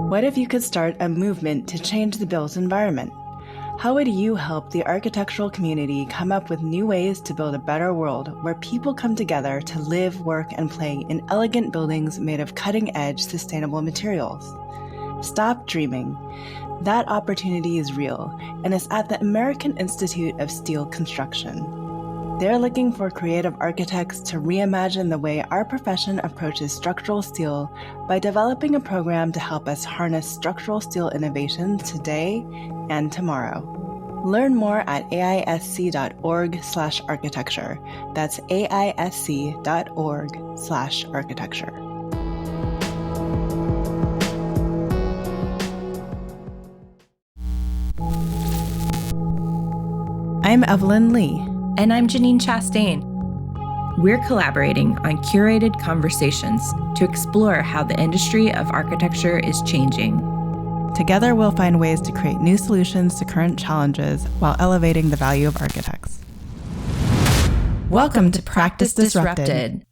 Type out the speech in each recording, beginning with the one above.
What if you could start a movement to change the built environment? How would you help the architectural community come up with new ways to build a better world where people come together to live, work, and play in elegant buildings made of cutting-edge, sustainable materials? Stop dreaming. That opportunity is real, and is at the American Institute of Steel Construction. They're looking for creative architects to reimagine the way our profession approaches structural steel by developing a program to help us harness structural steel innovation today and tomorrow. Learn more at aisc.org/architecture. That's aisc.org/architecture. I'm Evelyn Lee. And I'm Je'Nen Chastain. We're collaborating on curated conversations to explore how the industry of architecture is changing. Together, we'll find ways to create new solutions to current challenges while elevating the value of architects. Welcome to Practice Disrupted.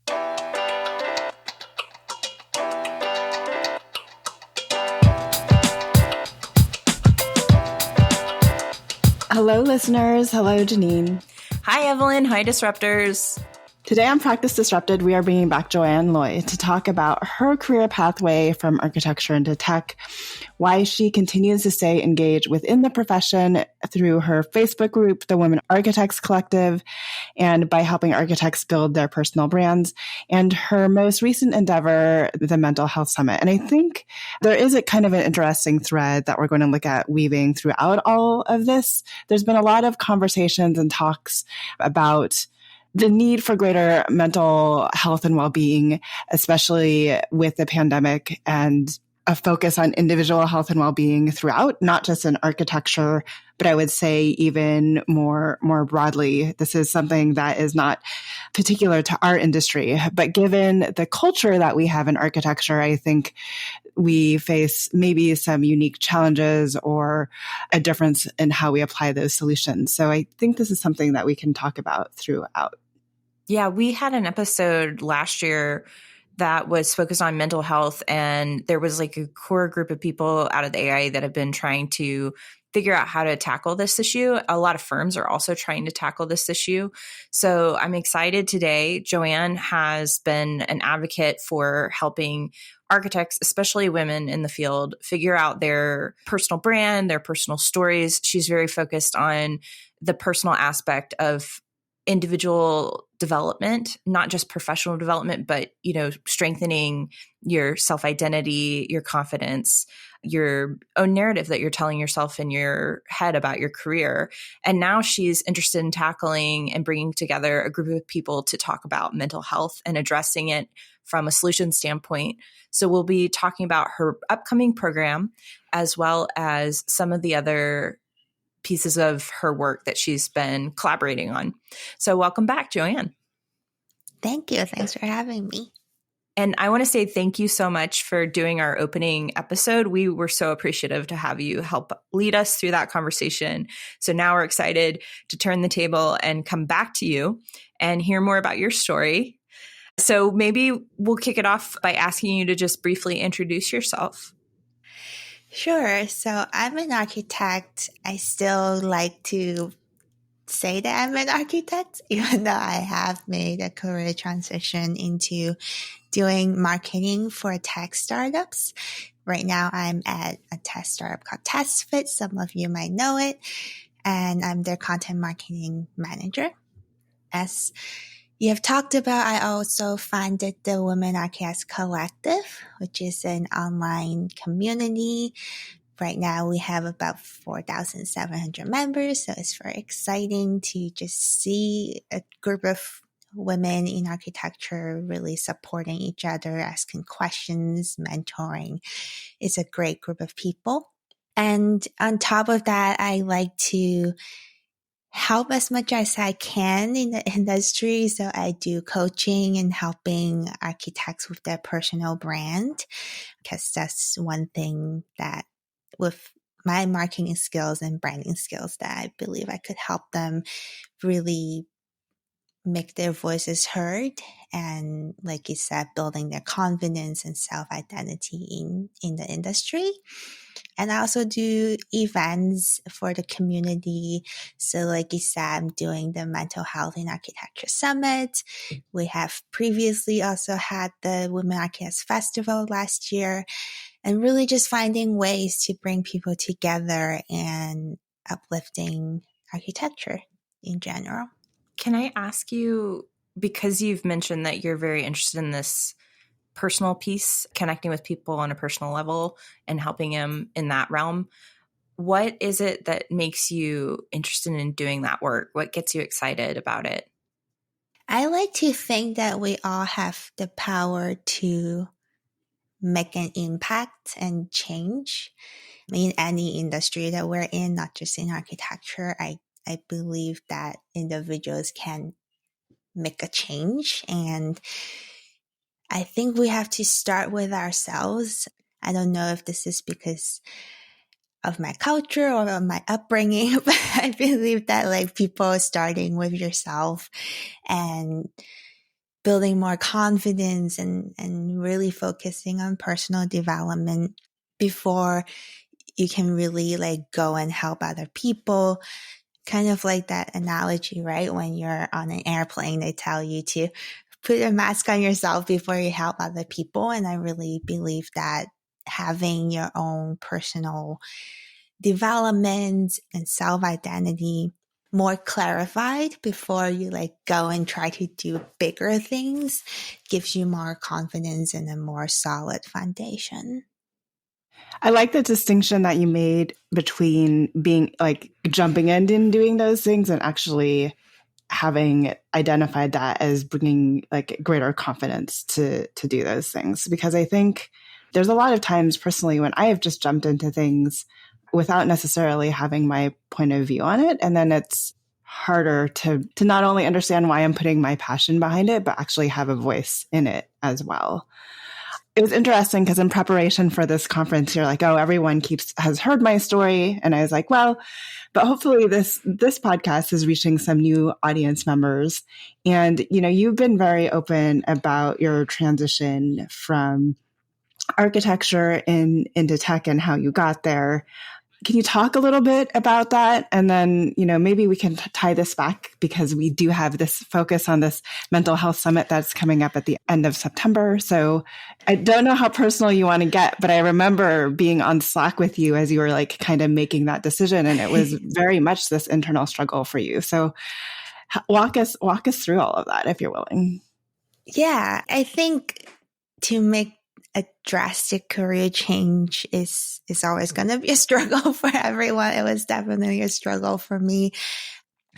Hello, listeners. Hello, Je'Nen. Hi, Evelyn. Hi, Disruptors. Today on Practice Disrupted, we are bringing back Joann Loy to talk about her career pathway from architecture into tech, why she continues to stay engaged within the profession through her Facebook group, the Women Architects Collective, and by helping architects build their personal brands, and her most recent endeavor, the Mental Health Summit. And I think there is a kind of an interesting thread that we're going to look at weaving throughout all of this. There's been a lot of conversations and talks about the need for greater mental health and well-being, especially with the pandemic, and a focus on individual health and well-being throughout, not just in architecture, but I would say even more broadly. This is something that is not particular to our industry, but given the culture that we have in architecture, I think we face maybe some unique challenges or a difference in how we apply those solutions. So I think this is something that we can talk about throughout. Yeah, we had an episode last year that was focused on mental health, and there was like a core group of people out of the AI that have been trying to figure out how to tackle this issue. A lot of firms are also trying to tackle this issue. So I'm excited today. Joann has been an advocate for helping architects, especially women in the field, figure out their personal brand, their personal stories. She's very focused on the personal aspect of individual development, not just professional development, but, strengthening your self-identity, your confidence, your own narrative that you're telling yourself in your head about your career. And now she's interested in tackling and bringing together a group of people to talk about mental health and addressing it from a solution standpoint. So we'll be talking about her upcoming program, as well as some of the other pieces of her work that she's been collaborating on. So welcome back, Joann. Thank you. Thanks for having me. And I want to say thank you so much for doing our opening episode. We were so appreciative to have you help lead us through that conversation. So now we're excited to turn the table and come back to you and hear more about your story. So maybe we'll kick it off by asking you to just briefly introduce yourself. Sure. So I'm an architect. I still like to say that I'm an architect, even though I have made a career transition into doing marketing for tech startups. Right now, I'm at a tech startup called TestFit. Some of you might know it. And I'm their content marketing manager. As you have talked about, I also founded the Women Architects Collective, which is an online community. Right now, we have about 4,700 members, so it's very exciting to just see a group of women in architecture really supporting each other, asking questions, mentoring. It's a great group of people. And on top of that, I like to help as much as I can in the industry. So I do coaching and helping architects with their personal brand, because that's one thing that with my marketing skills and branding skills that I believe I could help them really make their voices heard, and like you said, building their confidence and self-identity in the industry. And I also do events for the community. So like you said, I'm doing the Mental Health in Architecture Summit. We have previously also had the Women Architects Festival last year, and really just finding ways to bring people together and uplifting architecture in general. Can I ask you, because you've mentioned that you're very interested in this personal piece, connecting with people on a personal level and helping them in that realm, what is it that makes you interested in doing that work? What gets you excited about it? I like to think that we all have the power to make an impact and change in any industry that we're in, not just in architecture. I believe that individuals can make a change, and I think we have to start with ourselves. I don't know if this is because of my culture or of my upbringing, but I believe that like people starting with yourself and building more confidence and really focusing on personal development before you can really like go and help other people. Kind of like that analogy, right? When you're on an airplane, they tell you to put a mask on yourself before you help other people. And I really believe that having your own personal development and self-identity more clarified before you like go and try to do bigger things gives you more confidence and a more solid foundation. I like the distinction that you made between being like jumping in and doing those things and actually having identified that as bringing like greater confidence to do those things. Because I think there's a lot of times personally when I have just jumped into things without necessarily having my point of view on it. And then it's harder to not only understand why I'm putting my passion behind it, but actually have a voice in it as well. It was interesting because in preparation for this conference, you're like, oh, everyone has heard my story. And I was like, well, but hopefully this podcast is reaching some new audience members. And, you know, you've been very open about your transition from architecture into tech and how you got there. Can you talk a little bit about that? And then, you know, maybe we can tie this back because we do have this focus on this mental health summit that's coming up at the end of September. So I don't know how personal you want to get, but I remember being on Slack with you as you were like kind of making that decision. And it was very much this internal struggle for you. So walk us through all of that if you're willing. Yeah, I think to make a drastic career change is always going to be a struggle for everyone. It was definitely a struggle for me.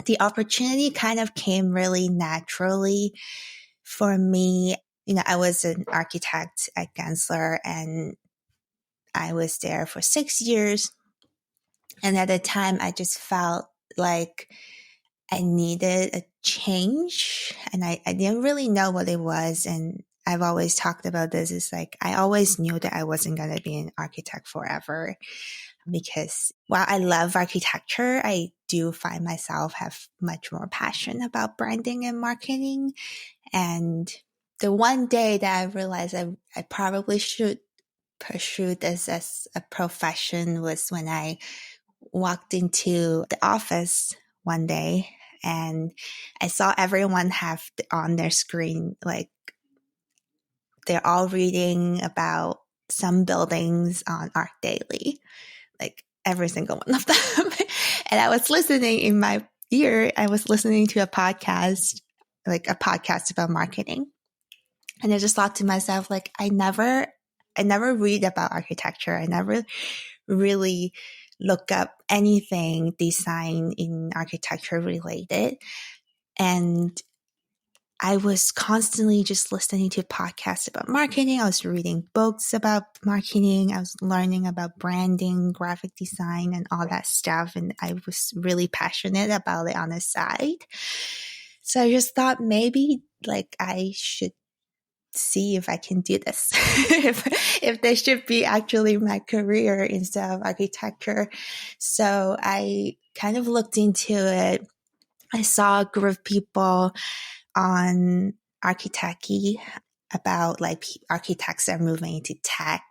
The opportunity kind of came really naturally for me. You know, I was an architect at Gensler and I was there for 6 years. And at the time, I just felt like I needed a change and I didn't really know what it was. And I've always talked about this. It's like, I always knew that I wasn't going to be an architect forever because while I love architecture, I do find myself have much more passion about branding and marketing. And the one day that I realized I probably should pursue this as a profession was when I walked into the office one day and I saw everyone have on their screen, like they're all reading about some buildings on Arc Daily, like every single one of them. And I was listening in my ear, I was listening to a podcast, like a podcast about marketing. And I just thought to myself, like, I never read about architecture. I never really look up anything design in architecture related. And I was constantly just listening to podcasts about marketing. I was reading books about marketing. I was learning about branding, graphic design, and all that stuff. And I was really passionate about it on the side. So I just thought maybe like I should see if I can do this, if this should be actually my career instead of architecture. So I kind of looked into it. I saw a group of people on Architecty about like architects are moving into tech.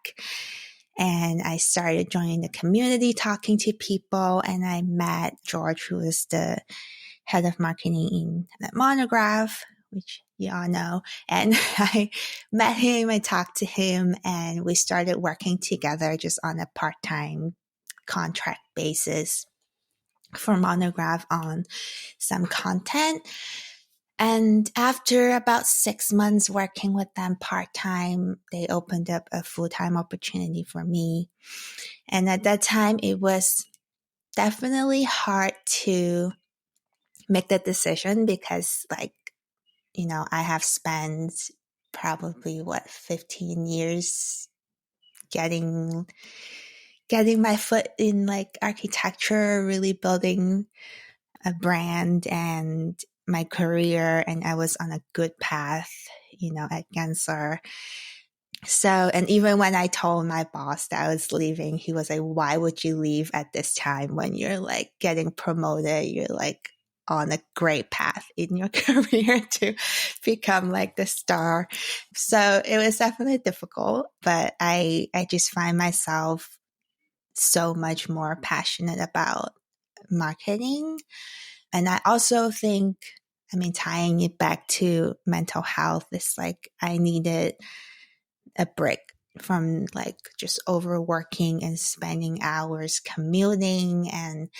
And I started joining the community, talking to people, and I met George, who is the head of marketing in that Monograph, which you all know. And I met him, I talked to him, and we started working together just on a part-time contract basis for Monograph on some content. And after about 6 months working with them part-time, they opened up a full-time opportunity for me. And at that time, it was definitely hard to make the decision because like, I have spent probably 15 years getting my foot in like architecture, really building a brand and my career, and I was on a good path, at Gensler. So, and even when I told my boss that I was leaving, he was like, why would you leave at this time when you're like getting promoted? You're like on a great path in your career to become like the star. So it was definitely difficult, but I just find myself so much more passionate about marketing. And I also think, tying it back to mental health, is like I needed a break from like just overworking and spending hours commuting and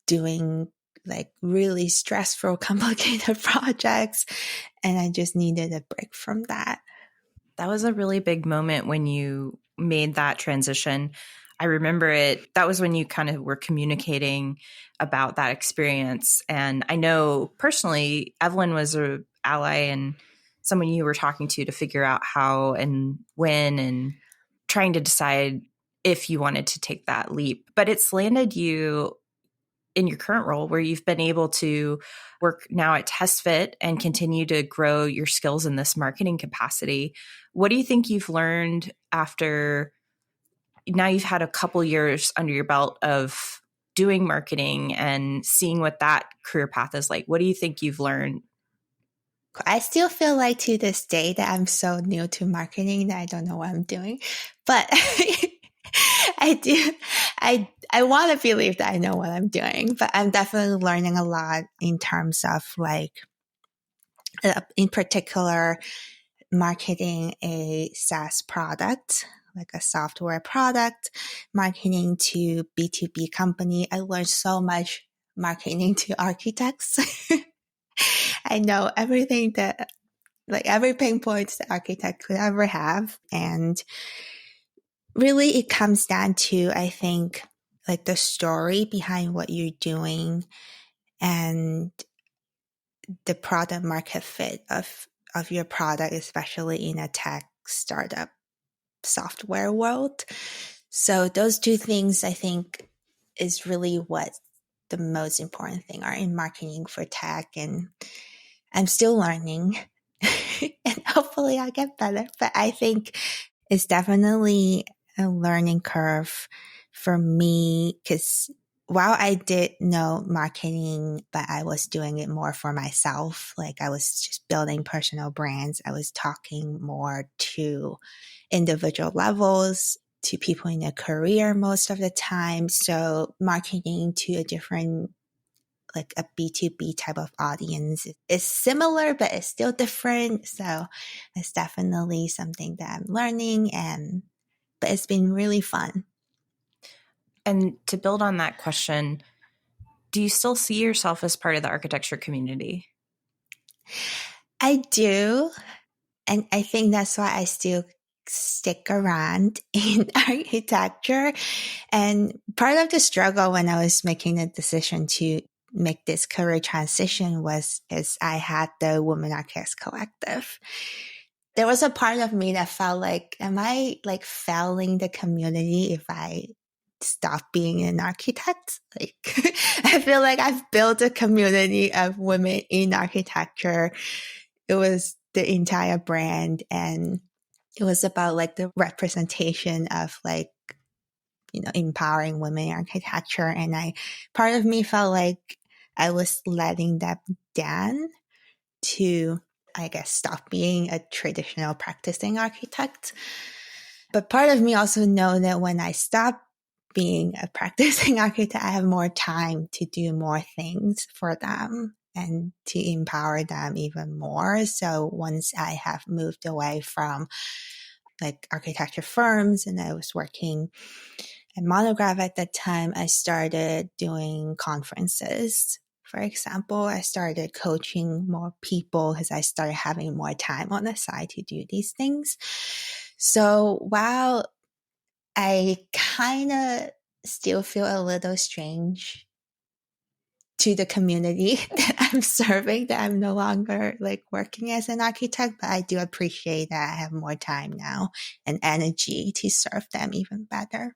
doing like really stressful, complicated projects. And I just needed a break from that. That was a really big moment when you made that transition. I remember it. That was when you kind of were communicating about that experience. And I know personally, Evelyn was an ally and someone you were talking to figure out how and when and trying to decide if you wanted to take that leap. But it's landed you in your current role where you've been able to work now at TestFit and continue to grow your skills in this marketing capacity. What do you think you've learned after now you've had a couple years under your belt of doing marketing and seeing what that career path is like? What do you think you've learned? I still feel like to this day that I'm so new to marketing that I don't know what I'm doing, but I want to believe that I know what I'm doing, but I'm definitely learning a lot in terms of like, in particular, marketing a SaaS product, like a software product, marketing to B2B company. I learned so much marketing to architects. I know everything that, like every pain points the architect could ever have. And really it comes down to, I think, like the story behind what you're doing and the product market fit of your product, especially in a tech startup software world. So those two things I think is really what the most important thing are in marketing for tech. And I'm still learning and hopefully I'll get better, but I think it's definitely a learning curve for me because while I did know marketing, but I was doing it more for myself, like I was just building personal brands. I was talking more to individual levels, to people in a career most of the time. So marketing to a different, like a B2B type of audience is similar, but it's still different. So it's definitely something that I'm learning, but it's been really fun. And to build on that question, do you still see yourself as part of the architecture community? I do. And I think that's why I still stick around in architecture. And part of the struggle when I was making the decision to make this career transition was because I had the Women Architects Collective. There was a part of me that felt like, am I like failing the community if I stop being an architect? Like, I feel like I've built a community of women in architecture. It was the entire brand, and it was about like the representation of like, empowering women in architecture. And part of me felt like I was letting that down. to, I guess, stop being a traditional practicing architect. But part of me also know that when I stop being a practicing architect, I have more time to do more things for them and to empower them even more. So once I have moved away from like architecture firms and I was working at Monograph at that time, I started doing conferences. For example, I started coaching more people because I started having more time on the side to do these things. So while I kind of still feel a little strange to the community that I'm serving, that I'm no longer like working as an architect, but I do appreciate that I have more time now and energy to serve them even better.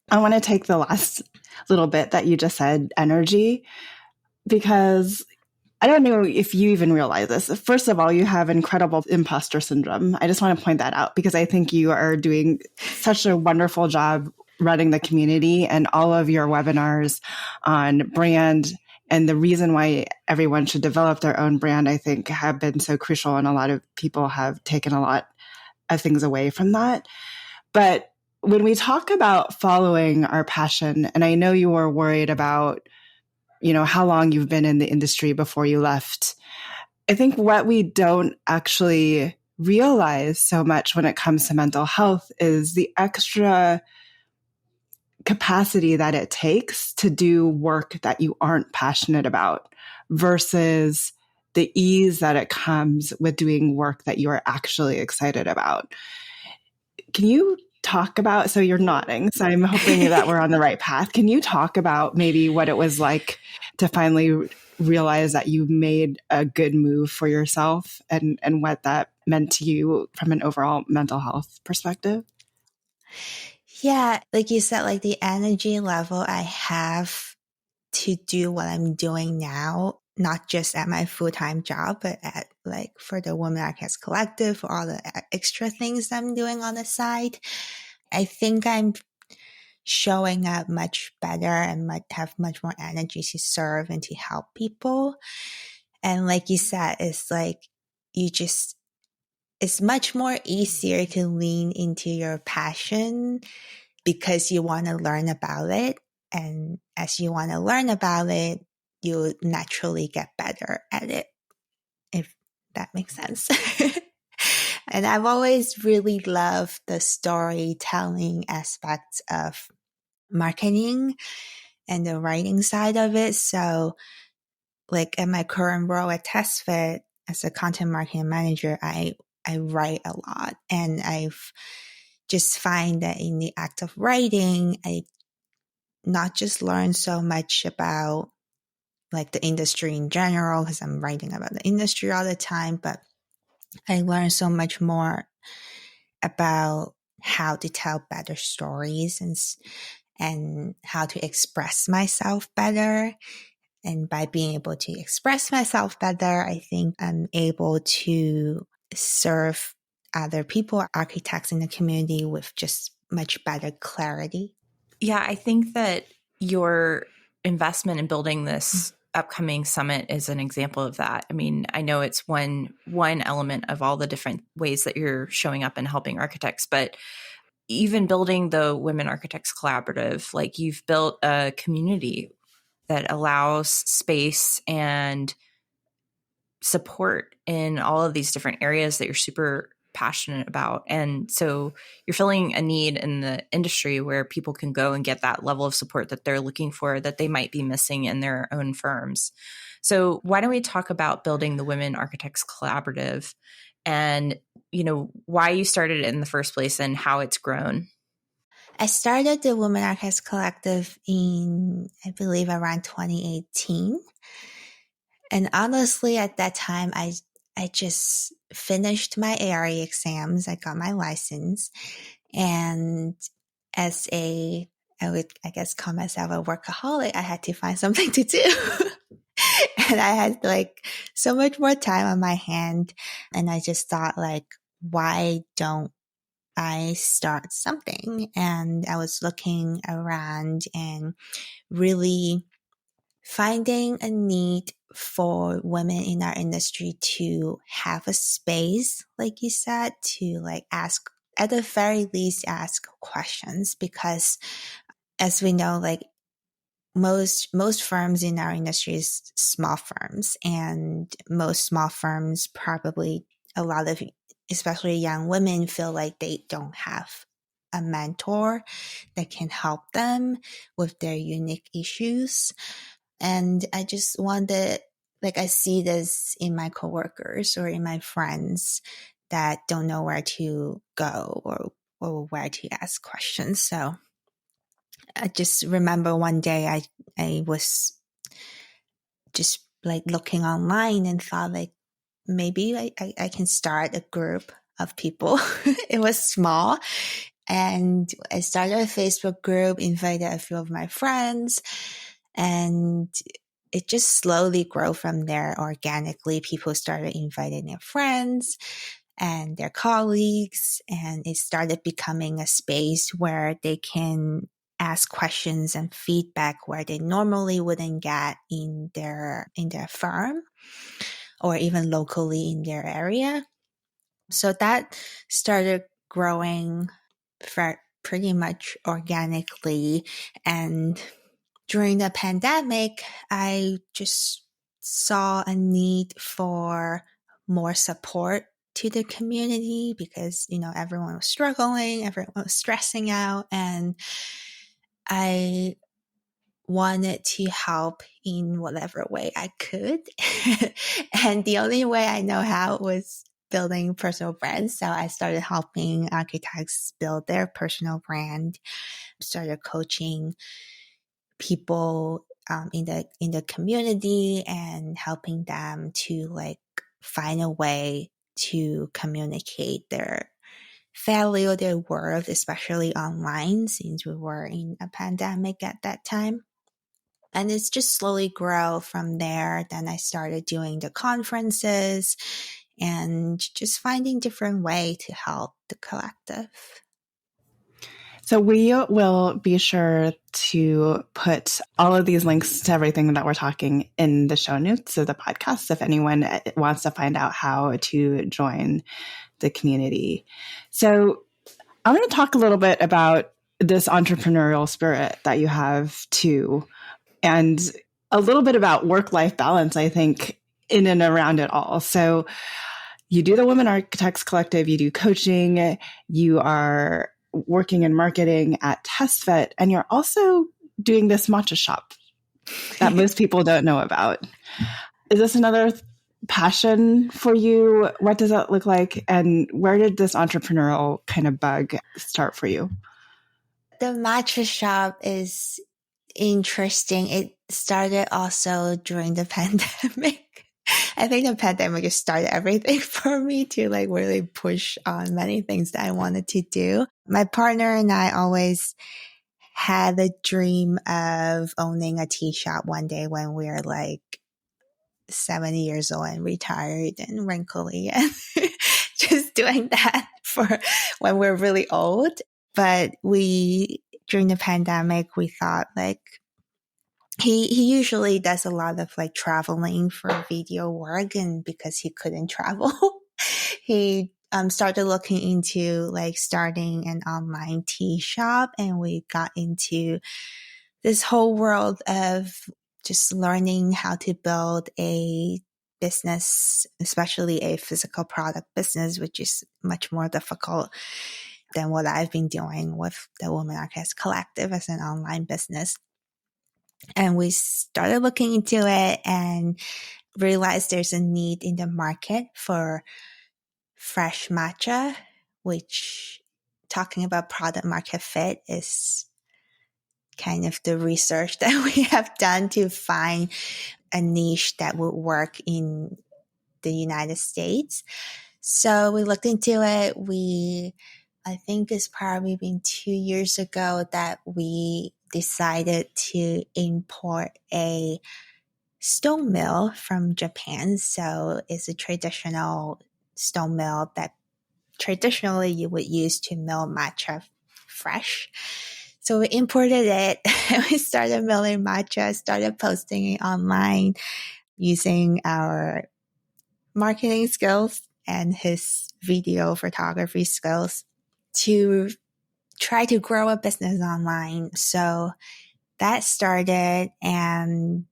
I want to take the last little bit that you just said, energy, because I don't know if you even realize this. First of all, you have incredible imposter syndrome. I just want to point that out because I think you are doing such a wonderful job running the community, and all of your webinars on brand and the reason why everyone should develop their own brand, I think, have been so crucial. And a lot of people have taken a lot of things away from that. But when we talk about following our passion, and I know you were worried about, how long you've been in the industry before you left. I think what we don't actually realize so much when it comes to mental health is the extra capacity that it takes to do work that you aren't passionate about versus the ease that it comes with doing work that you are actually excited about. Can you talk about, so you're nodding, so I'm hoping that we're on the right path. Can you talk about maybe what it was like to finally realize that you made a good move for yourself and what that meant to you from an overall mental health perspective? Yeah, like you said, like the energy level I have to do what I'm doing now, not just at my full-time job, but at like for the Women Architects Collective, for all the extra things I'm doing on the side. I think I'm showing up much better and might have much more energy to serve and to help people. And like you said, it's like it's much more easier to lean into your passion because you want to learn about it. And as you want to learn about it, you naturally get better at it, if that makes sense. And I've always really loved the storytelling aspects of marketing and the writing side of it. So like at my current role at TestFit as a content marketing manager, I write a lot, and I've just find that in the act of writing, I not just learn so much about like the industry in general, because I'm writing about the industry all the time, but I learn so much more about how to tell better stories and how to express myself better. And by being able to express myself better, I think I'm able to serve other people, architects in the community, with just much better clarity. Yeah, I think that your investment in building this upcoming summit is an example of that. I mean, I know it's one element of all the different ways that you're showing up and helping architects, but even building the Women Architects Collaborative, like you've built a community that allows space and support in all of these different areas that you're super passionate about. And so you're filling a need in the industry where people can go and get that level of support that they're looking for, that they might be missing in their own firms. So why don't we talk about building the Women Architects Collaborative and, why you started it in the first place and how it's grown? I started the Women Architects Collective in, I believe, around 2018. And honestly, at that time, I just finished my ARE exams. I got my license. And as I would, I guess, call myself a workaholic, I had to find something to do. And I had like so much more time on my hand. And I just thought like, why don't I start something? And I was looking around and really finding a need for women in our industry to have a space, like you said, to like ask, at the very least, ask questions, because as we know, like most firms in our industry is small firms, and most small firms, probably a lot of, especially young women, feel like they don't have a mentor that can help them with their unique issues. And I just wanted, like, I see this in my coworkers or in my friends that don't know where to go or where to ask questions. So I just remember one day I was just like looking online and thought like, maybe I can start a group of people. It was small. And I started a Facebook group, invited a few of my friends, and it just slowly grew from there organically. People started inviting their friends and their colleagues, and it started becoming a space where they can ask questions and feedback where they normally wouldn't get in their firm or even locally in their area. So that started growing pretty much organically. And during the pandemic, I just saw a need for more support to the community because, you know, everyone was struggling, everyone was stressing out, and I wanted to help in whatever way I could. And the only way I know how was building personal brands. So I started helping architects build their personal brand, started coaching people in the community and helping them to like find a way to communicate their value, their worth, especially online, since we were in a pandemic at that time. And it's just slowly grow from there. Then I started doing the conferences and just finding different way to help the collective. So we will be sure to put all of these links to everything that we're talking in the show notes of the podcast if anyone wants to find out how to join the community. So I want to talk a little bit about this entrepreneurial spirit that you have too, and a little bit about work-life balance, I think, in and around it all. So you do the Women Architects Collective, you do coaching, you are working in marketing at TestFit, and you're also doing this matcha shop that most people don't know about. Is this another passion for you? What does that look like? And where did this entrepreneurial kind of bug start for you? The matcha shop is interesting. It started also during the pandemic. I think the pandemic just started everything for me to like really push on many things that I wanted to do. My partner and I always had the dream of owning a tea shop one day when we were like 70 years old and retired and wrinkly and just doing that for when we're really old. But during the pandemic, we thought like, he usually does a lot of like traveling for video work, and because he couldn't travel, he started looking into like starting an online tea shop, and we got into this whole world of just learning how to build a business, especially a physical product business, which is much more difficult than what I've been doing with the Women Architects Collective as an online business. And we started looking into it and realized there's a need in the market for fresh matcha, which, talking about product market fit, is kind of the research that we have done to find a niche that would work in the United States. So we looked into it. I think it's probably been 2 years ago that we decided to import a stone mill from Japan. So it's a traditional stone mill that traditionally you would use to mill matcha fresh. So we imported it and we started milling matcha, started posting it online. using our marketing skills and his video photography skills to try to grow a business online. So that started, and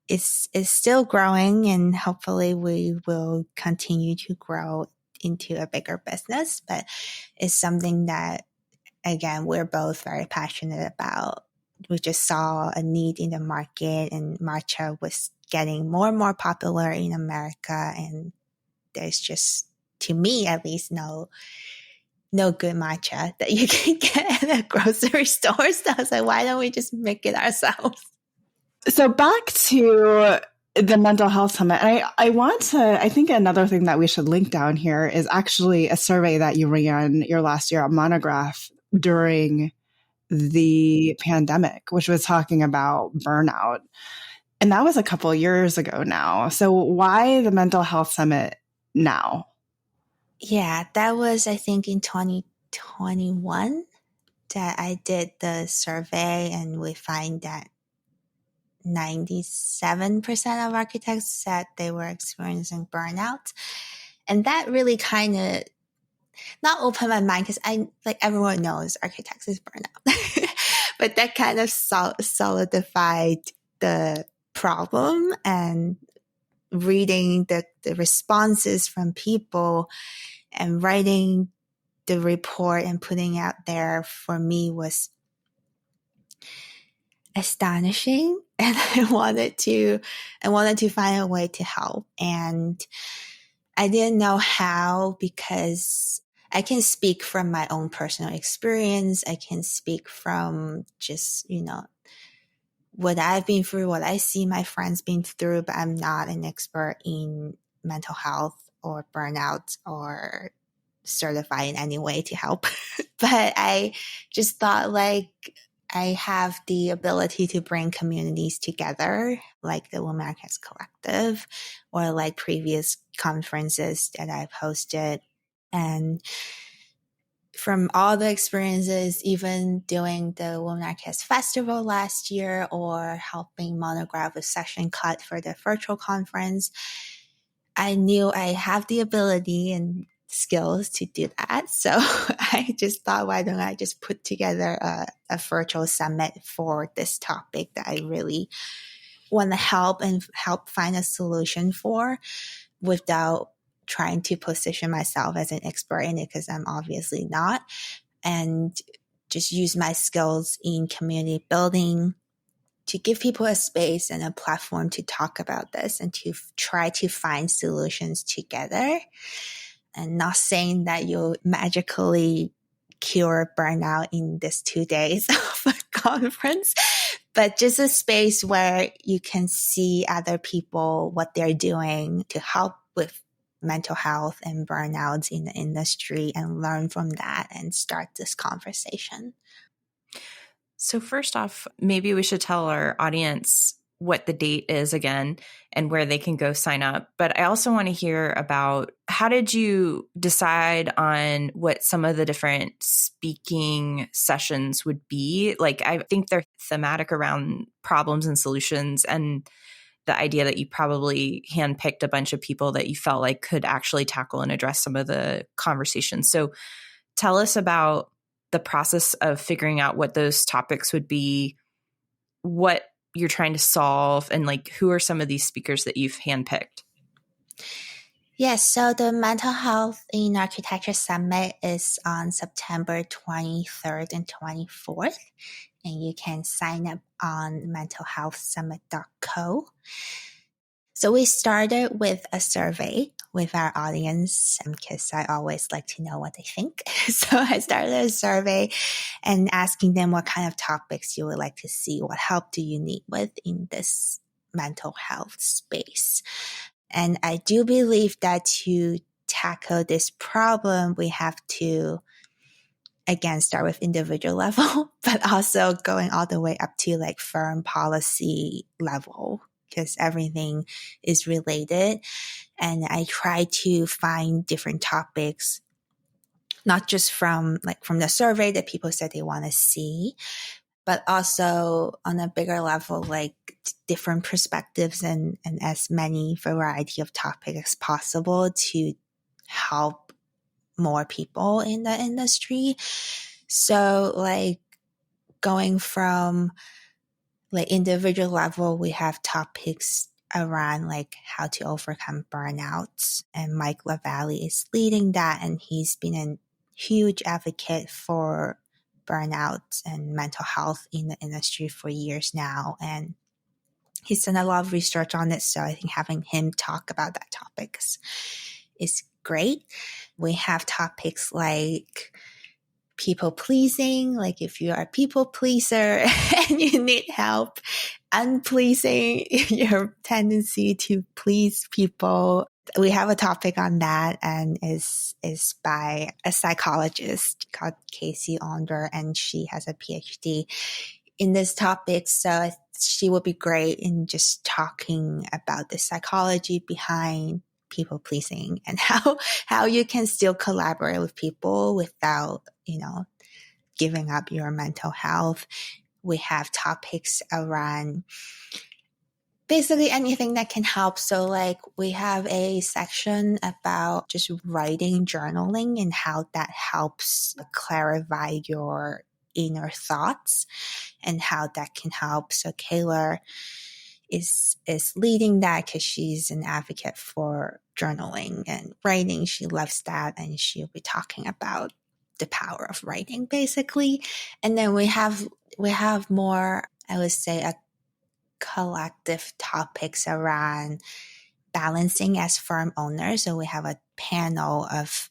it's still growing, and hopefully we will continue to grow into a bigger business. But it's something that, again, we're both very passionate about. We just saw a need in the market, and matcha was getting more and more popular in America. And there's just, to me at least, no good matcha that you can get at a grocery store. So I was like, why don't we just make it ourselves? So back to the mental health summit. I think another thing that we should link down here is actually a survey that you ran your last year at Monograph during the pandemic, which was talking about burnout. And that was a couple of years ago now. So why the mental health summit now? Yeah, that was, I think, in 2021 that I did the survey, and we find that 97% of architects said they were experiencing burnout. And that really kind of not opened my mind, because everyone knows architects is burnout. But that kind of solidified the problem, and reading the responses from people and writing the report and putting out there, for me, was astonishing. And I wanted to find a way to help. And I didn't know how, because I can speak from my own personal experience. I can speak from just, what I've been through, what I see my friends been through, but I'm not an expert in mental health or burnout or certified in any way to help. But I just thought, I have the ability to bring communities together, like the Women Architects Collective, or like previous conferences that I've hosted. And from all the experiences, even doing the Women Architects Festival last year, or helping Monograph a session cut for the virtual conference, I knew I have the ability and skills to do that. So I just thought, why don't I just put together a virtual summit for this topic that I really want to help find a solution for, without trying to position myself as an expert in it, because I'm obviously not, and just use my skills in community building to give people a space and a platform to talk about this and to try to find solutions together. And not saying that you'll magically cure burnout in this 2 days of a conference, but just a space where you can see other people, what they're doing to help with mental health and burnouts in the industry, and learn from that and start this conversation. So first off, maybe we should tell our audience what the date is again and where they can go sign up. But I also want to hear about, how did you decide on what some of the different speaking sessions would be? I think they're thematic around problems and solutions, and the idea that you probably handpicked a bunch of people that you felt like could actually tackle and address some of the conversations. So tell us about the process of figuring out what those topics would be, what you're trying to solve, and who are some of these speakers that you've handpicked? Yes, so the Mental Health in Architecture Summit is on September 23rd and 24th, and you can sign up on mentalhealthsummit.co. So we started with a survey with our audience, because I always like to know what they think. So I started a survey and asking them what kind of topics you would like to see, what help do you need with in this mental health space. And I do believe that to tackle this problem, we have to, again, start with individual level, but also going all the way up to firm policy level, because everything is related. And I try to find different topics, not just from the survey that people said they want to see, but also on a bigger level, like different perspectives and as many variety of topics as possible to help more people in the industry. So like going from like individual level, we have topics around like how to overcome burnouts, and Mike LaValle is leading that, and he's been a huge advocate for burnouts and mental health in the industry for years now, and he's done a lot of research on it. So I think having him talk about that topic is great. We have topics like people pleasing, like if you are a people pleaser and you need help unpleasing your tendency to please people. We have a topic on that, and is by a psychologist called Casey Onder, and she has a PhD in this topic. So she will be great in just talking about the psychology behind people pleasing and how you can still collaborate with people without, giving up your mental health. We have topics around basically anything that can help. So like we have a section about just writing, journaling, and how that helps clarify your inner thoughts and how that can help. So Kayla is leading that because she's an advocate for journaling and writing. She loves that, and she'll be talking about the power of writing basically. And then we have more, I would say, a collective topics around balancing as firm owners. So we have a panel of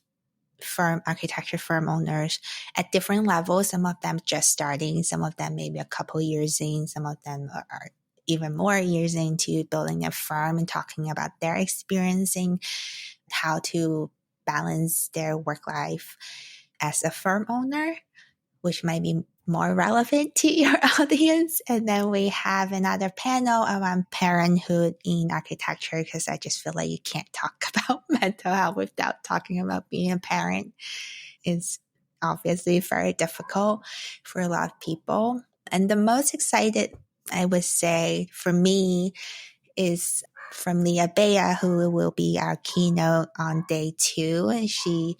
architecture firm owners at different levels. Some of them just starting, some of them maybe a couple years in, some of them are even more years into building a firm and talking about their experiencing how to balance their work life as a firm owner, which might be more relevant to your audience. And then we have another panel around parenthood in architecture, because I just feel like you can't talk about mental health without talking about being a parent. It's obviously very difficult for a lot of people. And the most excited, I would say, for me is from Leah Bea, who will be our keynote on day 2. And she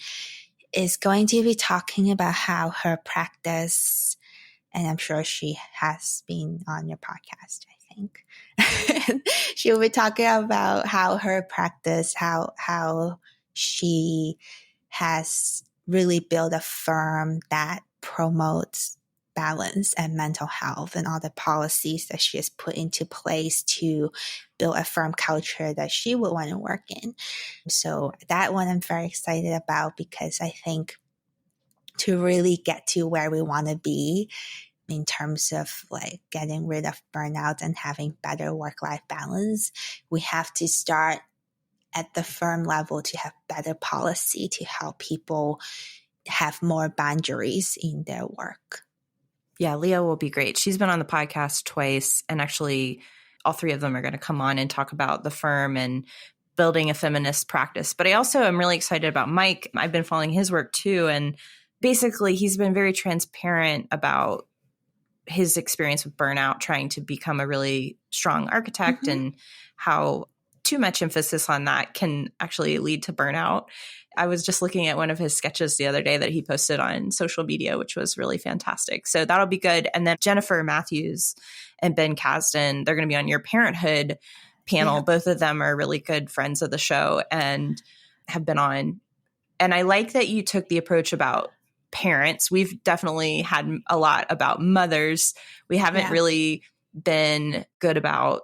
is going to be talking about how her practice, and I'm sure she has been on your podcast, I think. She'll be talking about how her practice, how she has really built a firm that promotes balance and mental health, and all the policies that she has put into place to build a firm culture that she would want to work in. So that one I'm very excited about, because I think to really get to where we want to be in terms of like getting rid of burnout and having better work-life balance, we have to start at the firm level to have better policy to help people have more boundaries in their work. Yeah, Leah will be great. She's been on the podcast twice, and actually all 3 of them are going to come on and talk about the firm and building a feminist practice. But I also am really excited about Mike. I've been following his work too. And basically he's been very transparent about his experience with burnout, trying to become a really strong architect, and how too much emphasis on that can actually lead to burnout. I was just looking at one of his sketches the other day that he posted on social media, which was really fantastic. So that'll be good. And then Jennifer Matthews and Ben Kasdan, they're going to be on your parenthood panel. Yeah. Both of them are really good friends of the show and have been on. And I like that you took the approach about parents. We've definitely had a lot about mothers. We haven't really been good about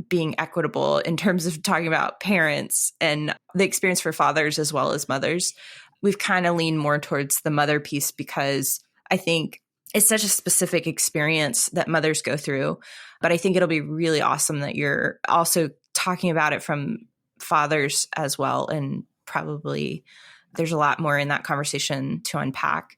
being equitable in terms of talking about parents and the experience for fathers as well as mothers. We've kind of leaned more towards the mother piece, because I think it's such a specific experience that mothers go through. But I think it'll be really awesome that you're also talking about it from fathers as well. And probably there's a lot more in that conversation to unpack.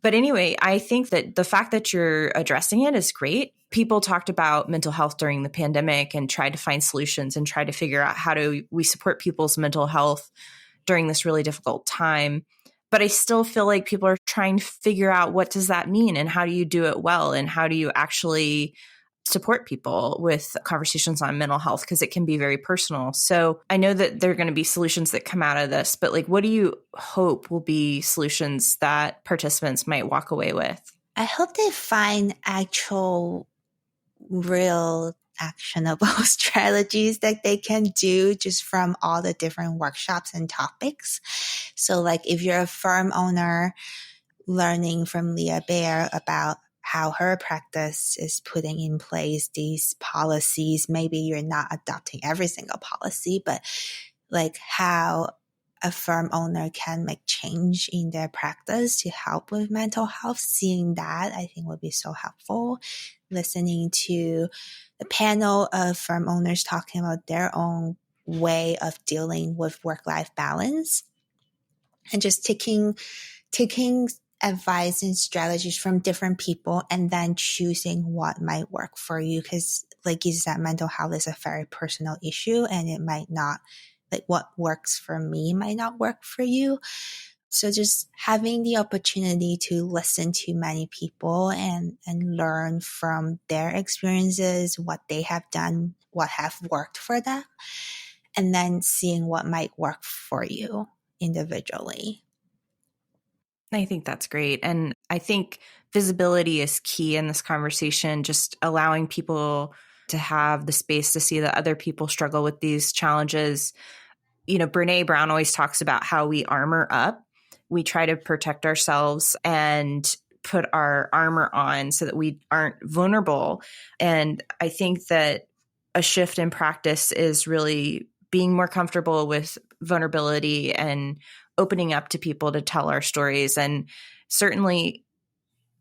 But anyway, I think that the fact that you're addressing it is great. People talked about mental health during the pandemic and tried to find solutions and try to figure out how do we support people's mental health during this really difficult time. But I still feel like people are trying to figure out what does that mean and how do you do it well and how do you actually support people with conversations on mental health, because it can be very personal. So I know that there are going to be solutions that come out of this, but like, what do you hope will be solutions that participants might walk away with? I hope they find actual, real, actionable strategies that they can do just from all the different workshops and topics. So like if you're a firm owner, learning from Leah Bear about how her practice is putting in place these policies. Maybe you're not adopting every single policy, but like how a firm owner can make change in their practice to help with mental health. Seeing that, I think would be so helpful. Listening to the panel of firm owners talking about their own way of dealing with work-life balance, and just taking advice and strategies from different people and then choosing what might work for you. Because like you said, mental health is a very personal issue, and it might not, like what works for me might not work for you. So just having the opportunity to listen to many people and learn from their experiences, what they have done, what have worked for them, and then seeing what might work for you individually. I think that's great. And I think visibility is key in this conversation, just allowing people to have the space to see that other people struggle with these challenges. You know, Brene Brown always talks about how we armor up. We try to protect ourselves and put our armor on so that we aren't vulnerable. And I think that a shift in practice is really being more comfortable with vulnerability and opening up to people to tell our stories. And certainly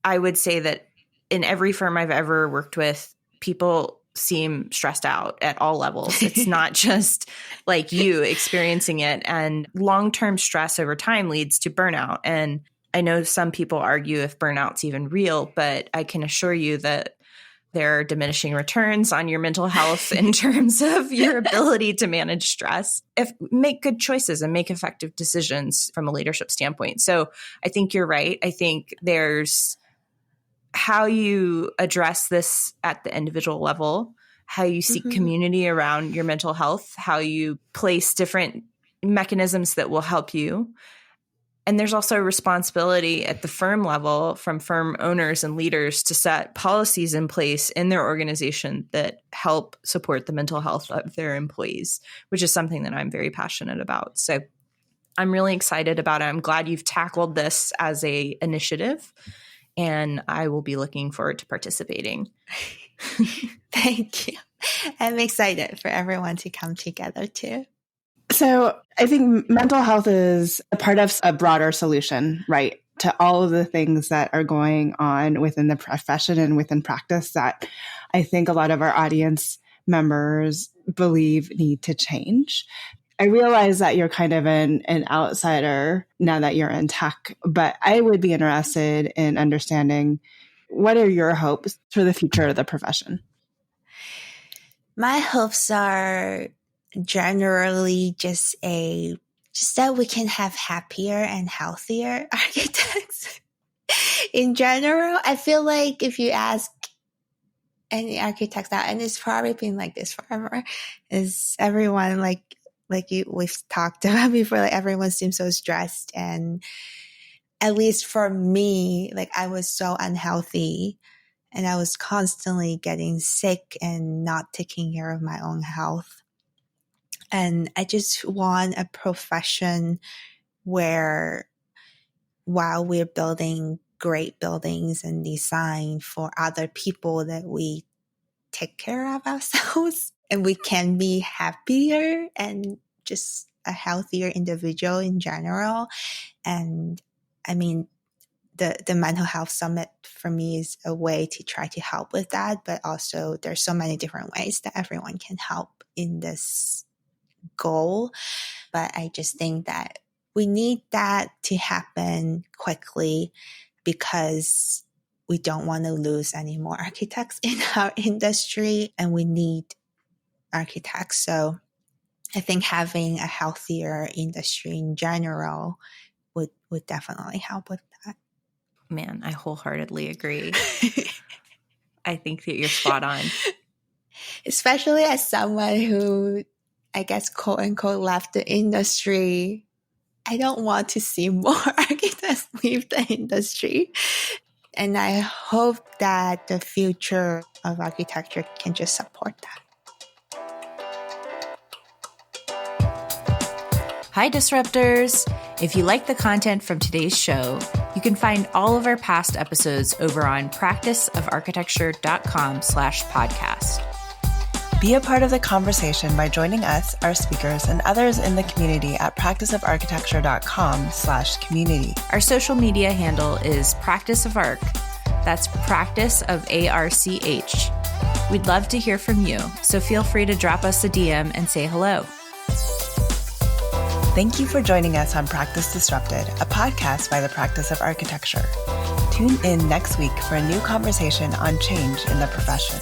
I would say that in every firm I've ever worked with, people seem stressed out at all levels. It's not just like you experiencing it. And long-term stress over time leads to burnout. And I know some people argue if burnout's even real, but I can assure you that there are diminishing returns on your mental health in terms of your ability to manage stress. Make good choices and make effective decisions from a leadership standpoint. So I think you're right. I think there's how you address this at the individual level, how you seek community around your mental health, how you place different mechanisms that will help you. And there's also a responsibility at the firm level from firm owners and leaders to set policies in place in their organization that help support the mental health of their employees, which is something that I'm very passionate about. So I'm really excited about it. I'm glad you've tackled this as an initiative, and I will be looking forward to participating. Thank you. I'm excited for everyone to come together too. So I think mental health is a part of a broader solution, right, to all of the things that are going on within the profession and within practice that I think a lot of our audience members believe need to change. I realize that you're kind of an outsider now that you're in tech, but I would be interested in understanding, what are your hopes for the future of the profession? My hopes are generally just that we can have happier and healthier architects. In general, I feel like if you ask any architects now, and it's probably been like this forever, is everyone we've talked about before, like everyone seems so stressed. And at least for me, like I was so unhealthy and I was constantly getting sick and not taking care of my own health. And I just want a profession where while we're building great buildings and design for other people, that we take care of ourselves and we can be happier and just a healthier individual in general. And I mean, the mental health summit for me is a way to try to help with that, but also there's so many different ways that everyone can help in this goal. But I just think that we need that to happen quickly because we don't want to lose any more architects in our industry, and we need architects. So I think having a healthier industry in general would would definitely help with that. Man, I wholeheartedly agree. I think that you're spot on. Especially as someone who, I guess, quote unquote, left the industry. I don't want to see more architects leave the industry. And I hope that the future of architecture can just support that. Hi, Disruptors! If you like the content from today's show, you can find all of our past episodes over on practiceofarchitecture.com/podcast. Be a part of the conversation by joining us, our speakers, and others in the community at practiceofarchitecture.com/community. Our social media handle is Practice of Arch. That's Practice of ARCH. We'd love to hear from you, so feel free to drop us a DM and say hello. Thank you for joining us on Practice Disrupted, a podcast by the Practice of Architecture. Tune in next week for a new conversation on change in the profession.